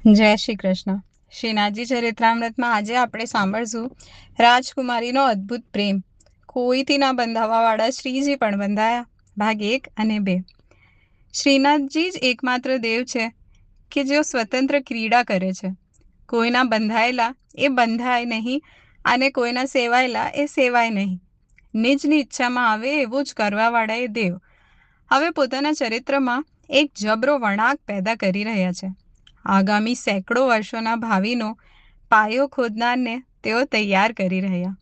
જય શ્રી કૃષ્ણ. શ્રીનાથજી ચરિત્રામૃતમાં આજે આપણે સાંભળશું રાજકુમારીનો અદ્ભુત પ્રેમ. કોઈથી ના બંધાવાવાળા શ્રીજી પણ બંધાયા. ભાગ 1 અને 2. શ્રીનાથજી જ એકમાત્ર દેવ છે કે જેઓ સ્વતંત્ર ક્રીડા કરે છે. કોઈના બંધાયેલા એ બંધાય નહીં અને કોઈના સેવાયેલા એ સેવાય નહીં. નિજની ઈચ્છામાં આવે એવું જ કરવાવાળા એ દેવ હવે પોતાના ચરિત્રમાં એક જબરો વળાંક પેદા કરી રહ્યા છે. આગામી સેંકડો વર્ષોના ભાવિનો પાયો ખોદનારને તેઓ તૈયાર કરી રહ્યા.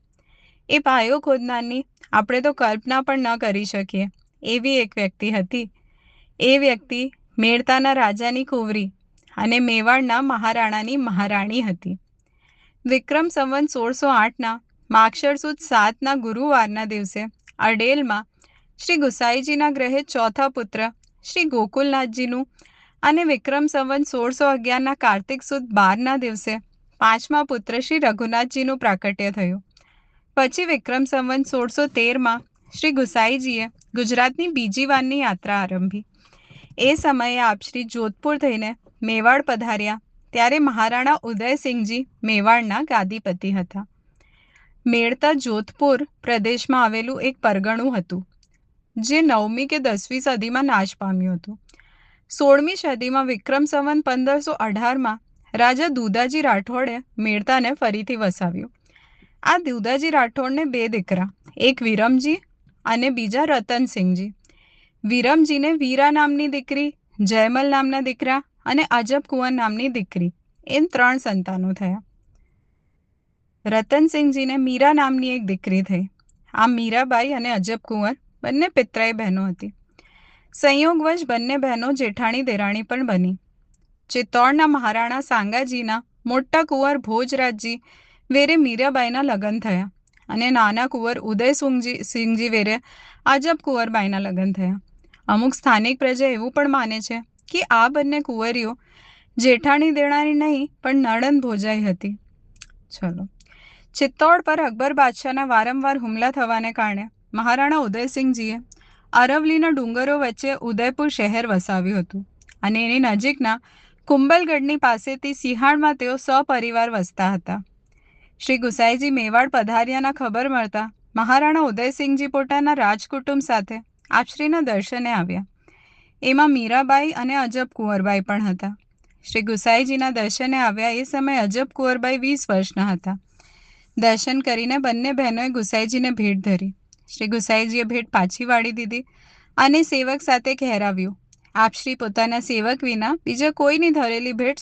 એ પાયો ખોદનારની આપણે તો કલ્પના પણ ન કરી શકીએ એવી એક વ્યક્તિ હતી. એ વ્યક્તિ મેડતાના રાજાની કુંવરી અને મેવાડના મહારાણાની મહારાણી હતી. વિક્રમ સંવત 1608ના માગશર સુદ 7ના ગુરુવારના દિવસે અડેલમાં શ્રી ગુસાઈજીના ગ્રહે ચોથા પુત્ર શ્રી ગોકુલનાથજીનું અને વિક્રમ સંવત 1611ના કાર્તિક સુદ 12ના દિવસે પાંચમા પુત્ર શ્રી રઘુનાથજીનું પ્રાકટ્ય થયું. પછી વિક્રમ સંવત 1613માં શ્રી ગુસાઈજીએ ગુજરાતની બીજી વારની યાત્રા આરંભી. એ સમયે આપ શ્રી જોધપુર થઈને મેવાડ પધાર્યા ત્યારે મહારાણા ઉદયસિંહજી મેવાડના ગાદીપતિ હતા. મેડતા જોધપુર પ્રદેશમાં આવેલું એક પરગણું હતું જે 9મી કે 10મી સદીમાં નાશ પામ્યું હતું. 16મી સદીમાં વિક્રમ સંવત 1518માં રાજા દુદાજી રાઠોડે મેડતાને ફરીથી વસાવ્યું. આ દુદાજી રાઠોડને 2 દીકરા, એક વિરમજી અને બીજા રતનસિંહજી. વિરમજીને વીરા નામની દીકરી, જયમલ નામના દીકરા અને અજબ કુંવર નામની દીકરી એમ 3 સંતાનો થયા. રતનસિંહજીને મીરા નામની એક દીકરી થઈ. આમ મીરાબાઈ અને અજબ કુંવર બંને પિતરાઈ બહેનો હતી. સંયોગવશ બંને બહેનો જેઠાણી દેરાણી પણ બની. ચિત્તોડના મહારાણા સાંગાજીના મોટા કુંવર ભોજરાજજી વેરે મીરાબાઈના લગ્ન થયા અને નાના કુંવર ઉદયસિંહજી વેરે અજબ કુંવરબાઈના લગ્ન થયા. અમુક સ્થાનિક પ્રજા એવું પણ માને છે કે આ બંને કુંવરીઓ જેઠાણી દેરાણી નહીં પણ નણંદ ભોજાઈ હતી. ચલો, ચિત્તોડ પર અકબર બાદશાહના વારંવાર હુમલા થવાને કારણે મહારાણા ઉદયસિંહજીએ અરવલીના ડુંગરો વચ્ચે ઉદયપુર શહેર વસાવ્યું હતું અને એની નજીકના કુંબલગઢની પાસેથી સિંહાળમાં તેઓ સપરિવાર વસતા હતા. શ્રી ગુસાઈજી મેવાડ પધાર્યાના ખબર મળતા મહારાણા ઉદયસિંહજી પોતાના રાજકુટુંબ સાથે આપશ્રીના દર્શને આવ્યા. એમાં મીરાબાઈ અને અજબ કુંવરબાઈ પણ હતા. શ્રી ગુસાઈજીના દર્શને આવ્યા એ સમયે અજબ કુંવરબાઈ 20 વર્ષના હતા. દર્શન કરીને બંને બહેનોએ ગુસાઈજીને ભેટ ધરી. શ્રી ગુસાઈજીએ ભેટ પાછી વાળી દીધી અને સેવક સાથે કહેરાવ્યું. આપશ્રી પોતાના સેવક વિના બીજા કોઈની ધરેલી ભેટ